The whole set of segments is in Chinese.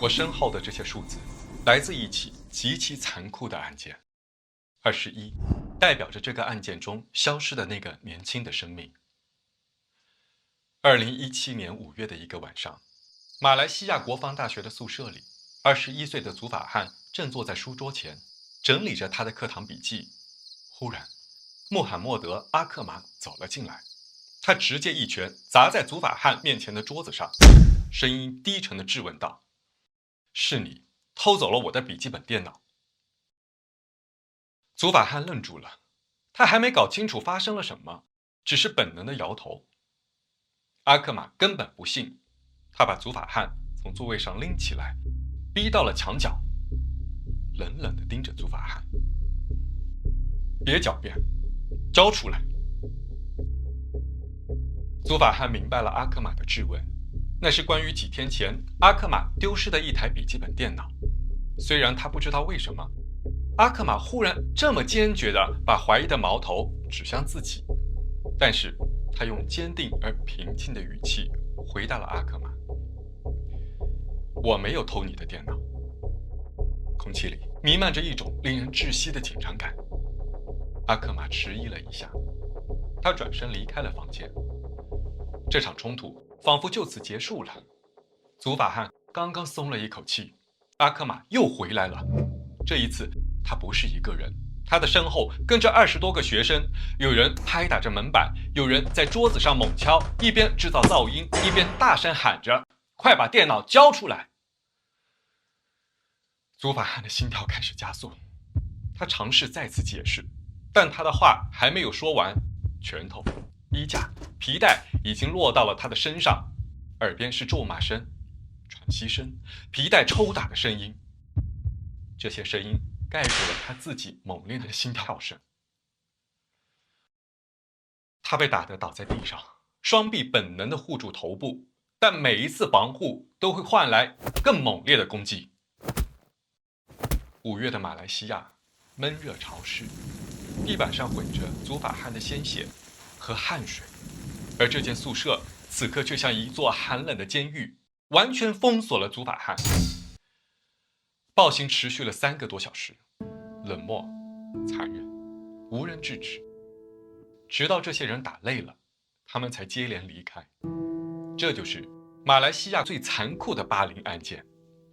我身后的这些数字来自一起极其残酷的案件。21代表着这个案件中消失的那个年轻的生命。2017年5月的一个晚上，马来西亚国防大学的宿舍里，21岁的祖法汉正坐在书桌前，整理着他的课堂笔记。忽然，穆罕默德·阿克马走了进来，他直接一拳砸在祖法汉面前的桌子上，声音低沉地质问道：“是你偷走了我的笔记本电脑？”祖法汉愣住了，他还没搞清楚发生了什么，只是本能地摇头。阿克马根本不信，他把祖法汉从座位上拎起来，逼到了墙角，冷冷地盯着祖法汉：“别狡辩，交出来！”祖法汉明白了阿克马的质问，那是关于几天前阿克马丢失的一台笔记本电脑。虽然他不知道为什么阿克马忽然这么坚决地把怀疑的矛头指向自己，但是他用坚定而平静的语气回答了阿克马：“我没有偷你的电脑。”空气里弥漫着一种令人窒息的紧张感。阿克马迟疑了一下，他转身离开了房间。这场冲突仿佛就此结束了。祖法汉刚刚松了一口气，阿克马又回来了。这一次他不是一个人，他的身后跟着20多个学生，有人拍打着门板，有人在桌子上猛敲，一边制造噪音，一边大声喊着：“快把电脑交出来！”祖法汉的心跳开始加速，他尝试再次解释，但他的话还没有说完，拳头、衣架、皮带已经落到了他的身上，耳边是咒骂声、喘息声、皮带抽打的声音。这些声音盖住了他自己猛烈的心跳声。他被打得倒在地上，双臂本能地护住头部，但每一次防护都会换来更猛烈的攻击。5月的马来西亚闷热潮湿，地板上混着祖法汉的鲜血和汗水，而这间宿舍此刻却像一座寒冷的监狱，完全封锁了祖法汉。暴行持续了3个多小时，冷漠、残忍，无人制止。直到这些人打累了，他们才接连离开。这就是马来西亚最残酷的霸凌案件，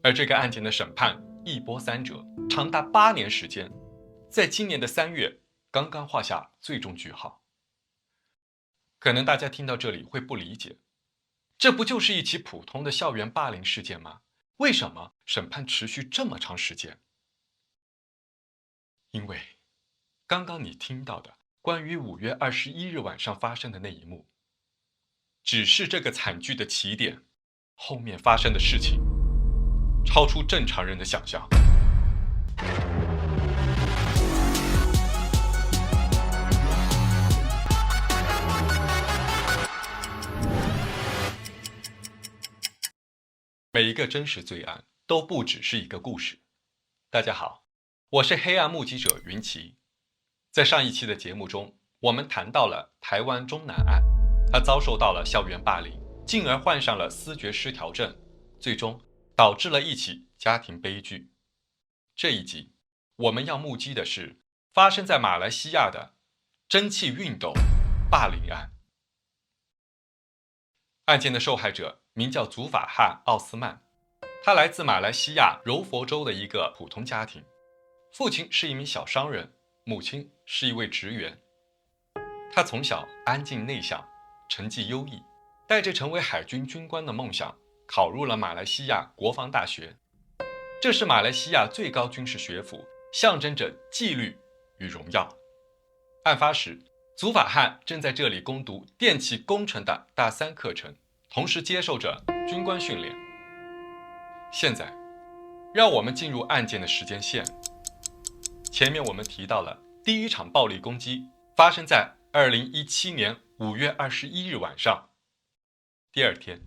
而这个案件的审判一波三折，长达8年时间，在今年的3月刚刚画下最终句号。可能大家听到这里会不理解，这不就是一起普通的校园霸凌事件吗？为什么审判持续这么长时间？因为刚刚你听到的关于5月21日晚上发生的那一幕，只是这个惨剧的起点，后面发生的事情超出正常人的想象。每一个真实罪案都不只是一个故事。大家好，我是黑暗目击者云奇。在上一期的节目中，我们谈到了台湾中南案，他遭受到了校园霸凌，进而患上了思觉失调症，最终导致了一起家庭悲剧。这一集我们要目击的是发生在马来西亚的蒸汽熨斗霸凌案。案件的受害者名叫祖法汉·奥斯曼，他来自马来西亚柔佛州的一个普通家庭，父亲是一名小商人，母亲是一位职员。他从小安静内向，成绩优异，带着成为海军军官的梦想，考入了马来西亚国防大学。这是马来西亚最高军事学府，象征着纪律与荣耀。案发时，祖法汉正在这里攻读电气工程的大3课程，同时接受着军官训练。现在，让我们进入案件的时间线。前面我们提到了第一场暴力攻击发生在2017年5月21日晚上。第二天，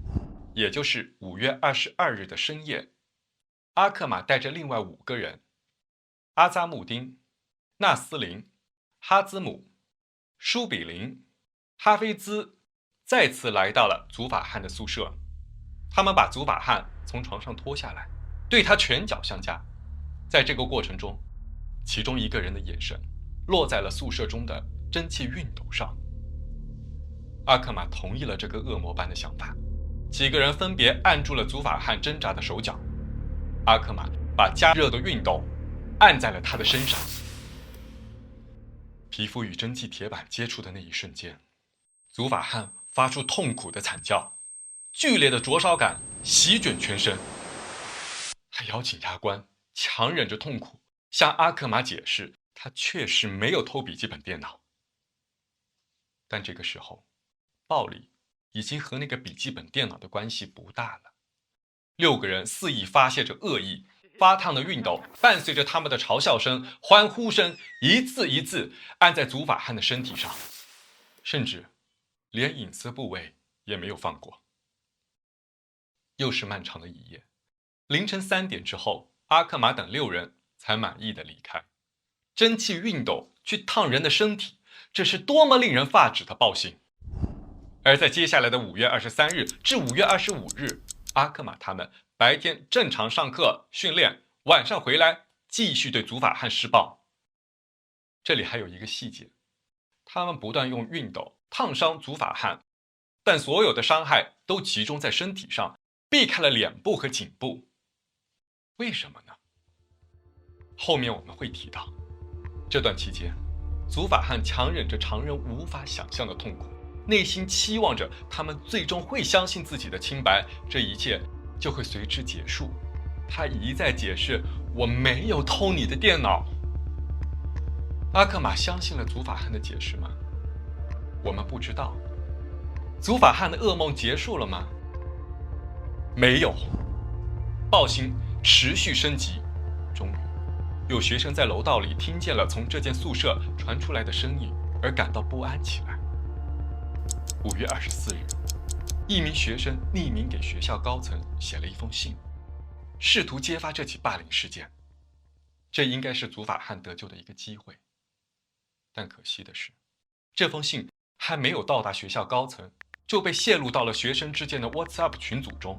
也就是5月22日的深夜，阿克马带着另外5个人，阿扎穆丁、纳斯林、哈兹姆、舒比林、哈菲兹再次来到了祖法汉的宿舍。他们把祖法汉从床上拖下来，对他拳脚相加。在这个过程中，其中一个人的眼神落在了宿舍中的蒸汽熨斗上。阿克玛同意了这个恶魔般的想法，几个人分别按住了祖法汉挣扎的手脚。阿克玛把加热的熨斗按在了他的身上，皮肤与蒸汽铁板接触的那一瞬间，祖法汉发出痛苦的惨叫，剧烈的灼烧感席卷全身。他咬紧牙关，强忍着痛苦向阿克玛解释，他确实没有偷笔记本电脑。但这个时候，暴力已经和那个笔记本电脑的关系不大了。6个人肆意发泄着恶意，发烫的熨斗伴随着他们的嘲笑声、欢呼声，一次一次按在祖法汉的身体上，甚至连隐私部位也没有放过。又是漫长的一夜，凌晨3点之后，阿克玛等6人才满意的离开。蒸汽熨斗去烫人的身体，这是多么令人发指的暴行！而在接下来的5月23日至5月25日，阿克玛他们白天正常上课训练，晚上回来继续对祖法汉施暴。这里还有一个细节，他们不断用熨斗烫伤祖法汉，但所有的伤害都集中在身体上，避开了脸部和颈部。为什么呢？后面我们会提到，这段期间，祖法汉强忍着常人无法想象的痛苦，内心期望着他们最终会相信自己的清白，这一切就会随之结束。他一再解释，我没有偷你的电脑。阿克玛相信了祖法汉的解释吗？我们不知道。祖法汉的噩梦结束了吗？没有。暴行持续升级，终于有学生在楼道里听见了从这间宿舍传出来的声音，而感到不安起来。5月24日，一名学生匿名给学校高层写了一封信，试图揭发这起霸凌事件。这应该是祖法汉得救的一个机会。但可惜的是，这封信还没有到达学校高层，就被泄露到了学生之间的 WhatsApp 群组中。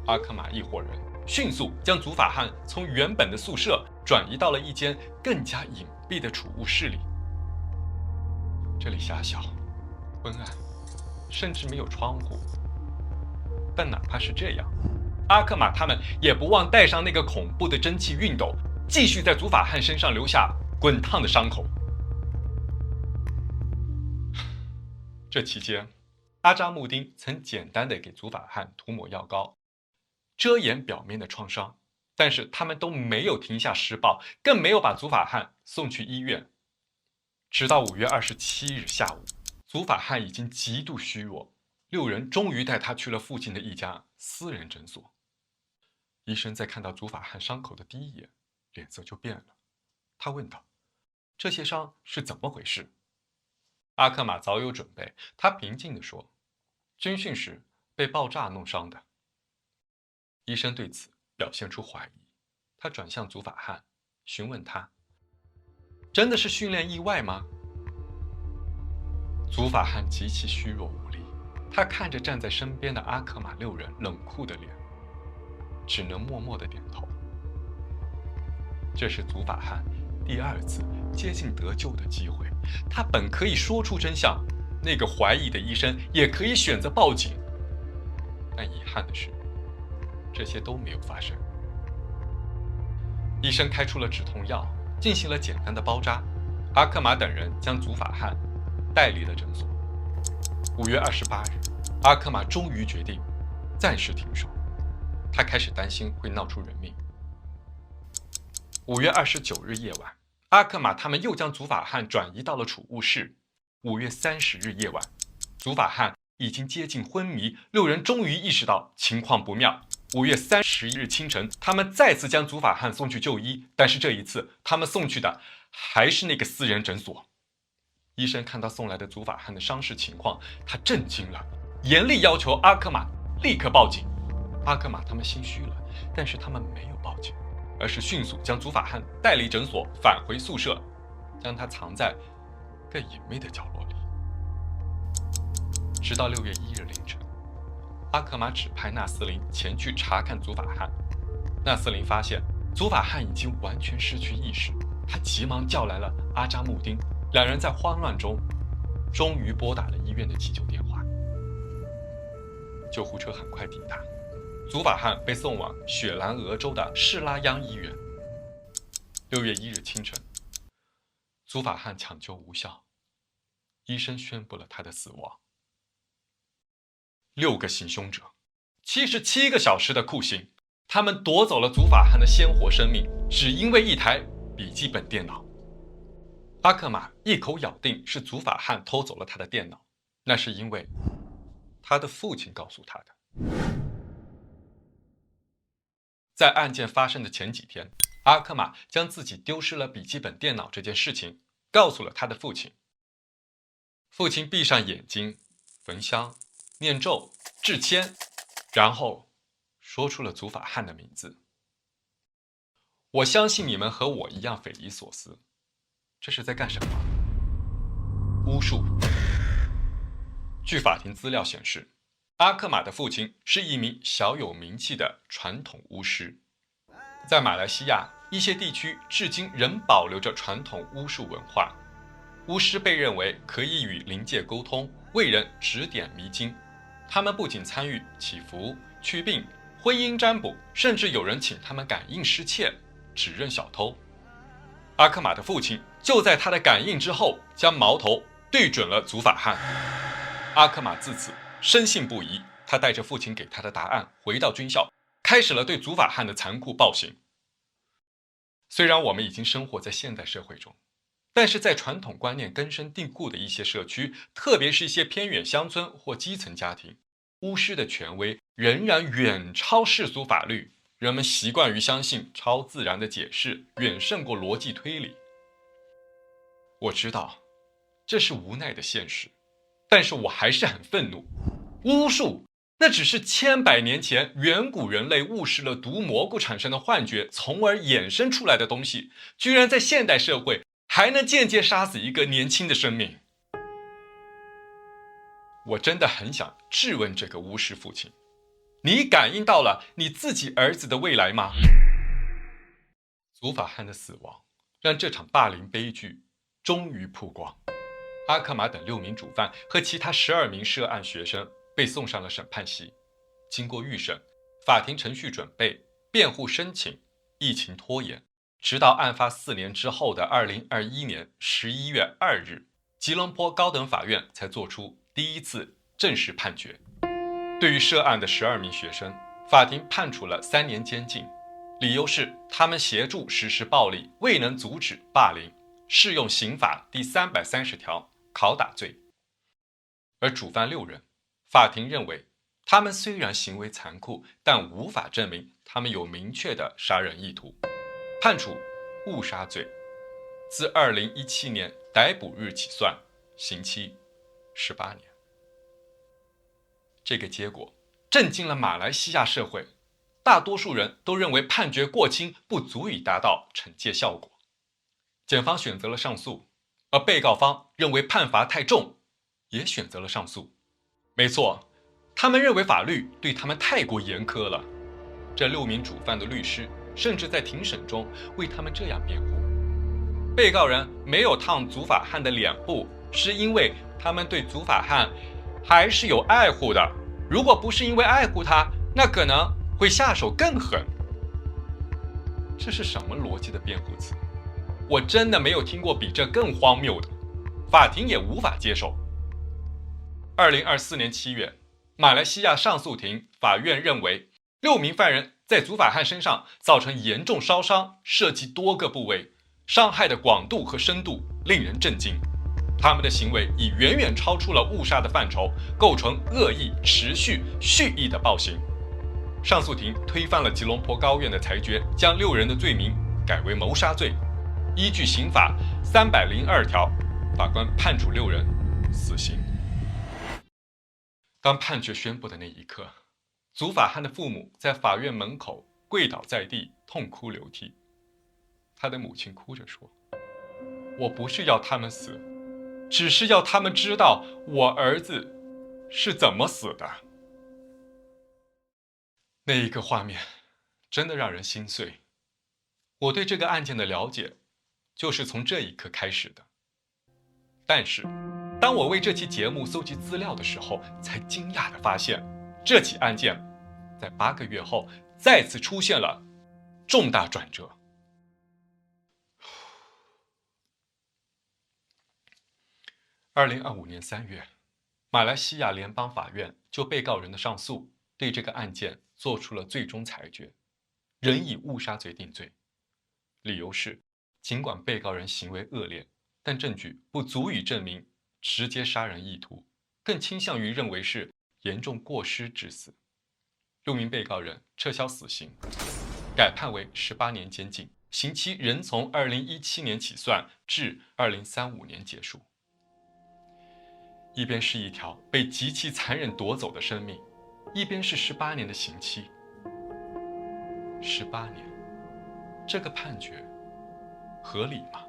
阿克玛一伙人迅速将祖法汉从原本的宿舍转移到了一间更加隐蔽的储物室里。这里狭小、昏暗，甚至没有窗户。但哪怕是这样，阿克玛他们也不忘带上那个恐怖的蒸汽熨斗，继续在祖法汉身上留下滚烫的伤口。这期间，阿扎木丁曾简单的给祖法汉涂抹药膏，遮掩表面的创伤，但是他们都没有停下施暴，更没有把祖法汉送去医院。直到5月27日下午，祖法汉已经极度虚弱，6人终于带他去了附近的一家私人诊所。医生在看到祖法汉伤口的第一眼，脸色就变了。他问道：“这些伤是怎么回事？”阿克玛早有准备，他平静地说：“军训时被爆炸弄伤的。”医生对此表现出怀疑，他转向祖法汉，询问他：“真的是训练意外吗？”祖法汉极其虚弱无力，他看着站在身边的阿克玛6人冷酷的脸，只能默默地点头。这是祖法汉第2次接近得救的机会，他本可以说出真相，那个怀疑的医生也可以选择报警，但遗憾的是，这些都没有发生。医生开出了止痛药，进行了简单的包扎。阿克玛等人将祖法汉带离了诊所。5月28日，阿克玛终于决定暂时停手，他开始担心会闹出人命。5月29日夜晚，阿克玛他们又将祖法汉转移到了储物室。5月30日夜晚，祖法汉已经接近昏迷，6人终于意识到情况不妙。5月31日清晨，他们再次将祖法汉送去就医，但是这一次他们送去的还是那个私人诊所。医生看到送来的祖法汉的伤势情况，他震惊了，严厉要求阿克玛立刻报警。阿克玛他们心虚了，但是他们没有报警，而是迅速将祖法汉带离诊所，返回宿舍，将他藏在更隐秘的角落里。直到6月1日凌晨，阿克玛指派纳斯林前去查看祖法汉，纳斯林发现祖法汉已经完全失去意识，他急忙叫来了阿扎木丁，两人在慌乱中终于拨打了医院的急救电话。救护车很快抵达，祖法汉被送往雪兰莪州的士拉央医院。6月1日清晨，祖法汉抢救无效，医生宣布了他的死亡。6个行凶者，77个小时的酷刑，他们夺走了祖法汉的鲜活生命，只因为一台笔记本电脑。阿克玛一口咬定是祖法汉偷走了他的电脑，那是因为他的父亲告诉他的。在案件发生的前几天，阿克玛将自己丢失了笔记本电脑这件事情告诉了他的父亲。父亲闭上眼睛，焚香、念咒、致签，然后说出了祖法汉的名字。我相信你们和我一样匪夷所思，这是在干什么？巫术。据法庭资料显示，阿克玛的父亲是一名小有名气的传统巫师。在马来西亚一些地区至今仍保留着传统巫术文化，巫师被认为可以与灵界沟通，为人指点迷津。他们不仅参与祈福、祛病、婚姻占卜，甚至有人请他们感应失窃、指认小偷。阿克玛的父亲就在他的感应之后，将矛头对准了祖法汉。阿克玛自此深信不疑，他带着父亲给他的答案回到军校，开始了对祖法汉的残酷暴行。虽然我们已经生活在现代社会中，但是在传统观念根深蒂固的一些社区，特别是一些偏远乡村或基层家庭，巫师的权威仍然远超世俗法律，人们习惯于相信超自然的解释远胜过逻辑推理。我知道这是无奈的现实，但是我还是很愤怒。巫术那只是千百年前远古人类误食了毒蘑菇产生的幻觉，从而衍生出来的东西，居然在现代社会还能间接杀死一个年轻的生命。我真的很想质问这个巫师父亲，你感应到了你自己儿子的未来吗？祖法汉的死亡让这场霸凌悲剧终于曝光。阿克玛等6名主犯和其他12名涉案学生被送上了审判席。经过预审、法庭程序准备、辩护申请，疫情拖延，直到案发4年之后的2021年11月2日，吉隆坡高等法院才作出第一次正式判决。对于涉案的12名学生，法庭判处了3年监禁，理由是他们协助实施暴力，未能阻止霸凌，适用刑法第330条拷打罪。而主犯6人，法庭认为他们虽然行为残酷，但无法证明他们有明确的杀人意图，判处误杀罪，自2017年逮捕日起算，刑期18年。这个结果震惊了马来西亚社会，大多数人都认为判决过轻，不足以达到惩戒效果。检方选择了上诉，而被告方认为判罚太重，也选择了上诉。没错，他们认为法律对他们太过严苛了。这6名主犯的律师甚至在庭审中为他们这样辩护：被告人没有烫祖法汉的脸部，是因为他们对祖法汉还是有爱护的，如果不是因为爱护他，那可能会下手更狠。这是什么逻辑的辩护词？我真的没有听过比这更荒谬的，法庭也无法接受。2024年7月，马来西亚上诉庭法院认为6名犯人在祖法汉身上造成严重烧伤，涉及多个部位，伤害的广度和深度令人震惊。他们的行为已远远超出了误杀的范畴，构成恶意、持续、蓄意的暴行。上诉庭推翻了吉隆坡高院的裁决，将6人的罪名改为谋杀罪。依据刑法302条，法官判处6人死刑。当判决宣布的那一刻，祖法汉的父母在法院门口跪倒在地，痛哭流涕。他的母亲哭着说：“我不是要他们死，只是要他们知道我儿子是怎么死的。”那一个画面真的让人心碎。我对这个案件的了解，就是从这一刻开始的。但是，当我为这期节目搜集资料的时候，才惊讶地发现，这起案件在8个月后再次出现了重大转折。2025年3月，马来西亚联邦法院就被告人的上诉，对这个案件做出了最终裁决，仍以误杀罪定罪。理由是，尽管被告人行为恶劣，但证据不足以证明直接杀人意图，更倾向于认为是严重过失致死。6名被告人撤销死刑，改判为18年监禁，刑期仍从2017年起算至2035年结束。一边是一条被极其残忍夺走的生命，一边是18年的刑期。18年，这个判决合理吗？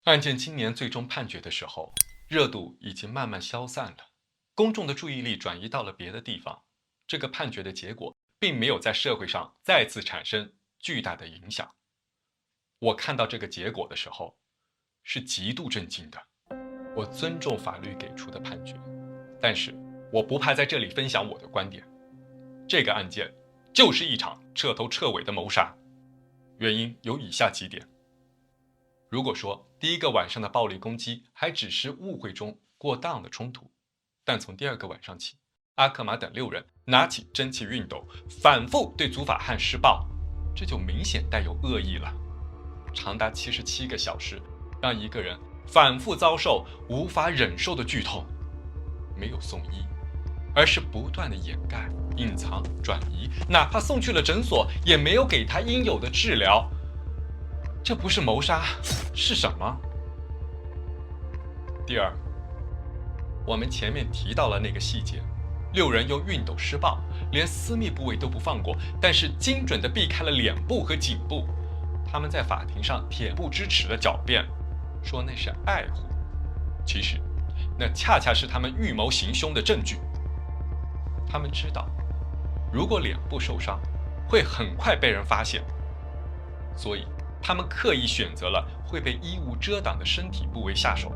案件今年最终判决的时候，热度已经慢慢消散了，公众的注意力转移到了别的地方。这个判决的结果并没有在社会上再次产生巨大的影响。我看到这个结果的时候，是极度震惊的。我尊重法律给出的判决，但是我不怕在这里分享我的观点。这个案件就是一场彻头彻尾的谋杀，原因有以下几点。如果说第一个晚上的暴力攻击还只是误会中过当的冲突，但从第二个晚上起，阿克玛等6人拿起蒸汽熨斗反复对祖法汉施暴，这就明显带有恶意了。长达77个小时，让一个人反复遭受无法忍受的剧痛，没有送医，而是不断的掩盖、隐藏、转移，哪怕送去了诊所，也没有给他应有的治疗。这不是谋杀，是什么？第二，我们前面提到了那个细节，6人用熨斗施暴，连私密部位都不放过，但是精准地避开了脸部和颈部。他们在法庭上恬不知耻地狡辩，说那是爱护，其实那恰恰是他们预谋行凶的证据。他们知道，如果脸部受伤，会很快被人发现，所以他们刻意选择了会被衣物遮挡的身体部位下手。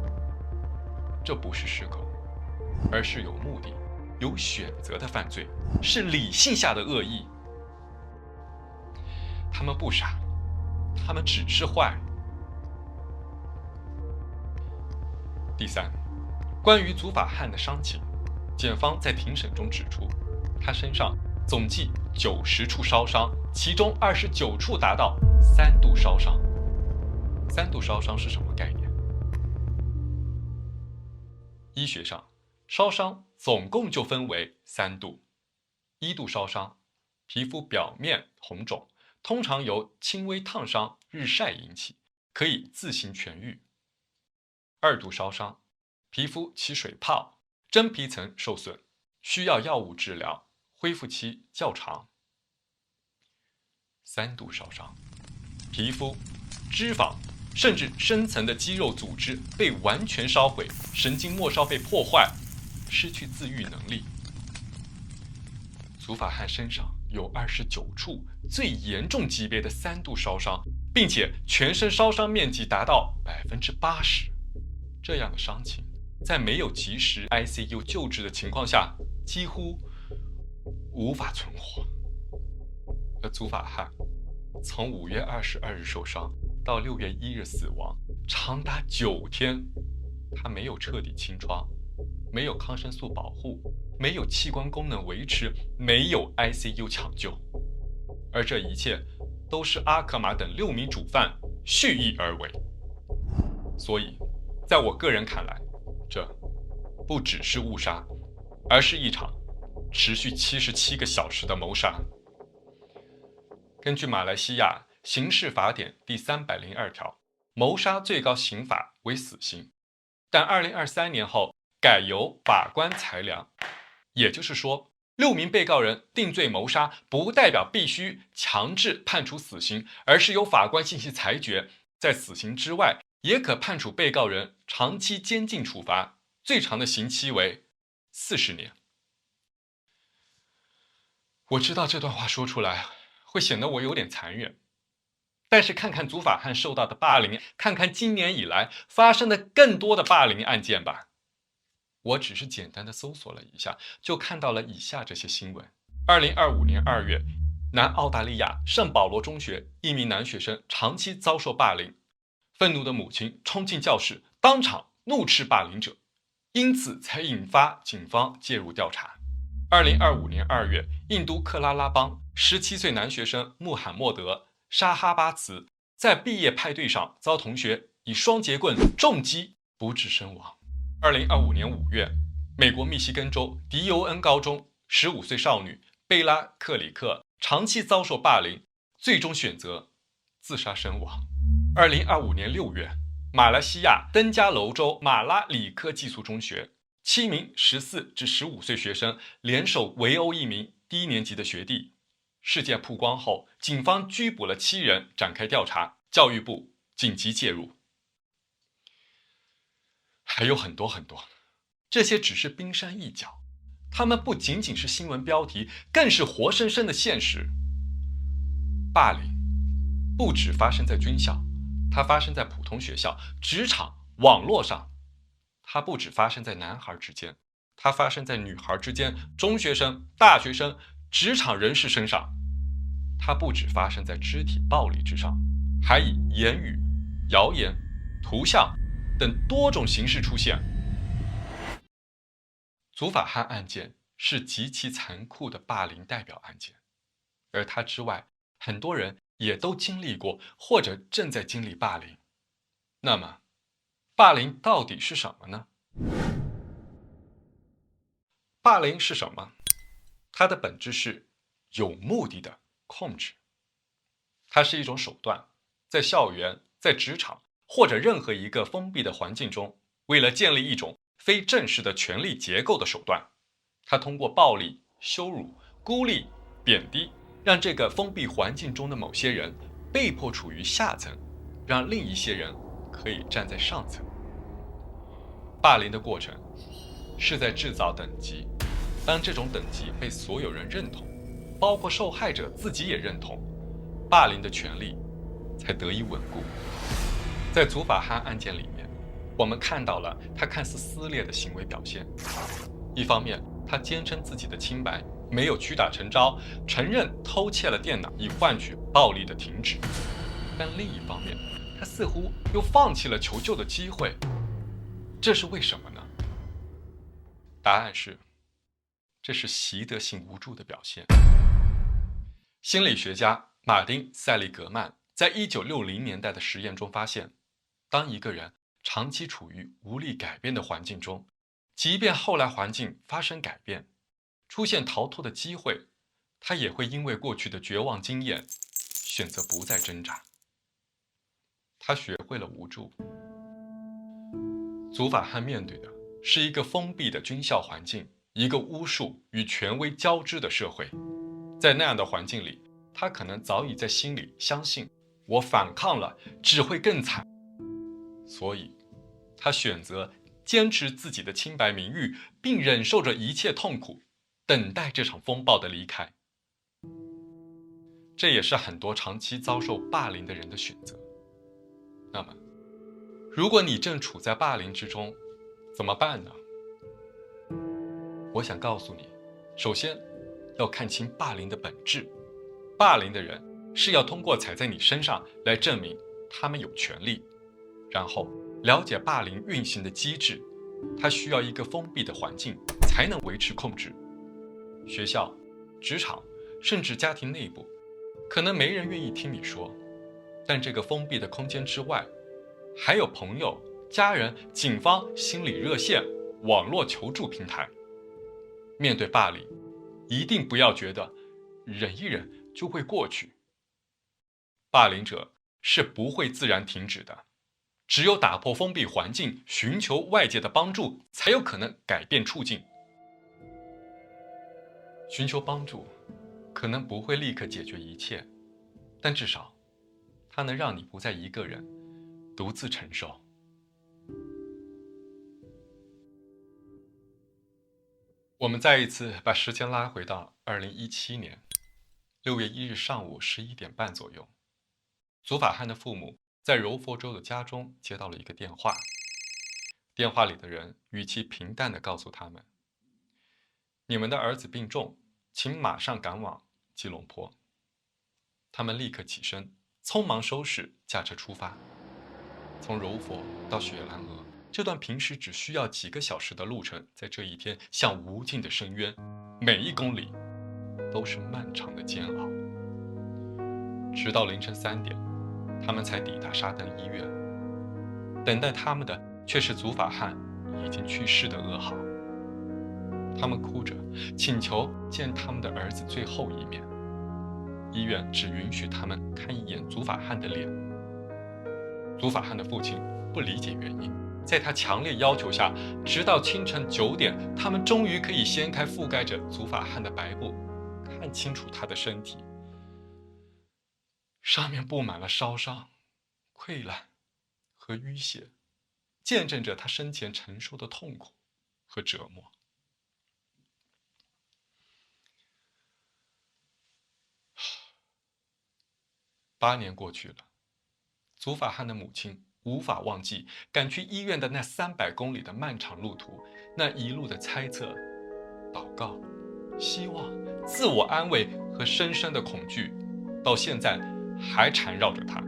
这不是失控，而是有目的、有选择的犯罪，是理性下的恶意。他们不傻，他们只是坏。第三，关于祖法汉的伤情，检方在庭审中指出，他身上总计90处烧伤，其中29处达到3度烧伤。3度烧伤是什么概念？医学上，烧伤总共就分为3度。1度烧伤，皮肤表面红肿，通常由轻微烫伤、日晒引起，可以自行痊愈。2度烧伤，皮肤起水泡，真皮层受损，需要药物治疗，恢复期较长。3度烧伤，皮肤、脂肪甚至深层的肌肉组织被完全烧毁，神经末梢被破坏，失去自愈能力。祖法汉身上有29处最严重级别的3度烧伤，并且全身烧伤面积达到80%。这样的伤情，在没有及时 ICU 救治的情况下，几乎无法存活。而祖法汉从5月22日受伤到6月1日死亡，长达9天，他没有彻底清创，没有抗生素保护，没有器官功能维持，没有 ICU 抢救，而这一切都是阿克玛等6名主犯蓄意而为。所以，在我个人看来，这不只是误杀，而是一场持续77个小时的谋杀。根据马来西亚刑事法典第302条，谋杀最高刑罚为死刑，但2023年后改由法官裁量。也就是说，6名被告人定罪谋杀，不代表必须强制判处死刑，而是由法官进行裁决，在死刑之外，也可判处被告人长期监禁处罚，最长的刑期为40年。我知道这段话说出来会显得我有点残忍，但是看看祖法汉受到的霸凌，看看今年以来发生的更多的霸凌案件吧。我只是简单的搜索了一下，就看到了以下这些新闻。2025年2月，南澳大利亚圣保罗中学一名男学生长期遭受霸凌，愤怒的母亲冲进教室，当场怒斥霸凌者，因此才引发警方介入调查。2025年2月，印度克拉拉邦17岁男学生穆罕默德·沙哈巴茨在毕业派对上遭同学以双节棍重击，不治身亡。2025年5月，美国密西根州迪尤恩高中15岁少女贝拉·克里克长期遭受霸凌，最终选择自杀身亡。2025年6月，马来西亚登嘉楼州马拉里科寄宿中学7名14至15岁学生联手围殴一名低年级的学弟。事件曝光后，警方拘捕了7人，展开调查，教育部紧急介入。还有很多，这些只是冰山一角，它们不仅仅是新闻标题，更是活生生的现实。霸凌不只发生在军校，它发生在普通学校、职场、网络上。它不只发生在男孩之间，它发生在女孩之间、中学生、大学生、职场人士身上。它不只发生在肢体暴力之上，还以言语、谣言、图像等多种形式出现。祖法汉案件是极其残酷的霸凌代表案件，而它之外，很多人也都经历过或者正在经历霸凌。那么，霸凌到底是什么呢？霸凌是什么？它的本质是有目的的控制。它是一种手段，在校园、在职场或者任何一个封闭的环境中，为了建立一种非正式的权力结构的手段，它通过暴力、羞辱、孤立、贬低，让这个封闭环境中的某些人被迫处于下层，让另一些人可以站在上层。霸凌的过程是在制造等级，当这种等级被所有人认同，包括受害者自己也认同，霸凌的权利才得以稳固。在祖法汉案件里面，我们看到了他看似撕裂的行为表现。一方面，他坚称自己的清白，没有屈打成招，承认偷窃了电脑以换取暴力的停止。但另一方面，他似乎又放弃了求救的机会。这是为什么呢？答案是，这是习得性无助的表现。心理学家马丁·塞利格曼在1960年代的实验中发现，当一个人长期处于无力改变的环境中，即便后来环境发生改变，出现逃脱的机会，他也会因为过去的绝望经验，选择不再挣扎。他学会了无助。祖法汉面对的是一个封闭的军校环境，一个巫术与权威交织的社会。在那样的环境里，他可能早已在心里相信，我反抗了只会更惨。所以，他选择坚持自己的清白名誉，并忍受着一切痛苦，等待这场风暴的离开。这也是很多长期遭受霸凌的人的选择。那么，如果你正处在霸凌之中，怎么办呢？我想告诉你，首先要看清霸凌的本质。霸凌的人是要通过踩在你身上来证明他们有权利，然后了解霸凌运行的机制，它需要一个封闭的环境才能维持控制。学校、职场，甚至家庭内部，可能没人愿意听你说，但这个封闭的空间之外，还有朋友、家人、警方、心理热线、网络求助平台。面对霸凌，一定不要觉得忍一忍就会过去。霸凌者是不会自然停止的，只有打破封闭环境，寻求外界的帮助，才有可能改变处境。寻求帮助可能不会立刻解决一切，但至少它能让你不再一个人独自承受。我们再一次把时间拉回到2017年6月1日上午11点半左右，祖法汉的父母在柔佛州的家中接到了一个电话，电话里的人语气平淡地告诉他们：你们的儿子病重，请马上赶往吉隆坡。他们立刻起身，匆忙收拾，驾车出发。从柔佛到雪兰莪，这段平时只需要几个小时的路程，在这一天像无尽的深渊，每一公里都是漫长的煎熬。直到凌晨3点，他们才抵达沙登医院。等待他们的却是祖法汉已经去世的噩耗。他们哭着请求见他们的儿子最后一面，医院只允许他们看一眼祖法汉的脸。祖法汉的父亲不理解原因，在他强烈要求下，直到清晨9点，他们终于可以掀开覆盖着祖法汉的白布，看清楚他的身体。上面布满了烧伤、溃烂和淤血，见证着他生前承受的痛苦和折磨。8年过去了，祖法汉的母亲无法忘记赶去医院的那300公里的漫长路途，那一路的猜测、祷告、希望、自我安慰和深深的恐惧，到现在还缠绕着他。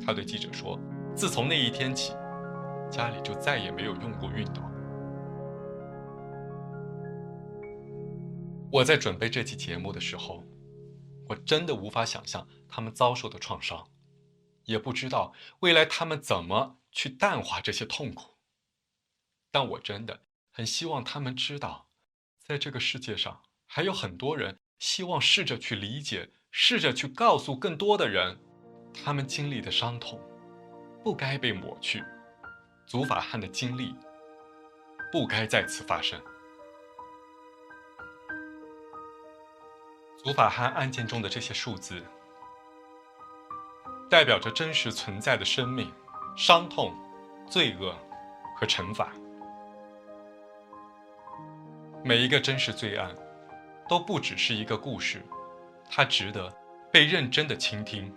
他对记者说，自从那一天起，家里就再也没有用过熨斗。我在准备这期节目的时候，我真的无法想象他们遭受的创伤，也不知道未来他们怎么去淡化这些痛苦。但我真的很希望他们知道，在这个世界上还有很多人希望试着去理解，试着去告诉更多的人，他们经历的伤痛不该被抹去，祖法汉的经历不该再次发生。祖法汉案件中的这些数字，代表着真实存在的生命、伤痛、罪恶和惩罚。每一个真实罪案都不只是一个故事，它值得被认真的倾听。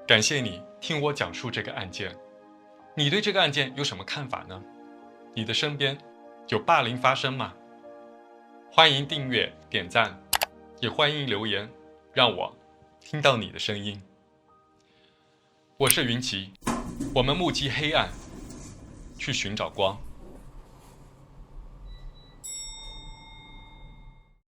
感谢你听我讲述这个案件，你对这个案件有什么看法呢？你的身边有霸凌发生吗？欢迎订阅、点赞，也欢迎留言，让我听到你的声音。我是云奇，我们目击黑暗，去寻找光。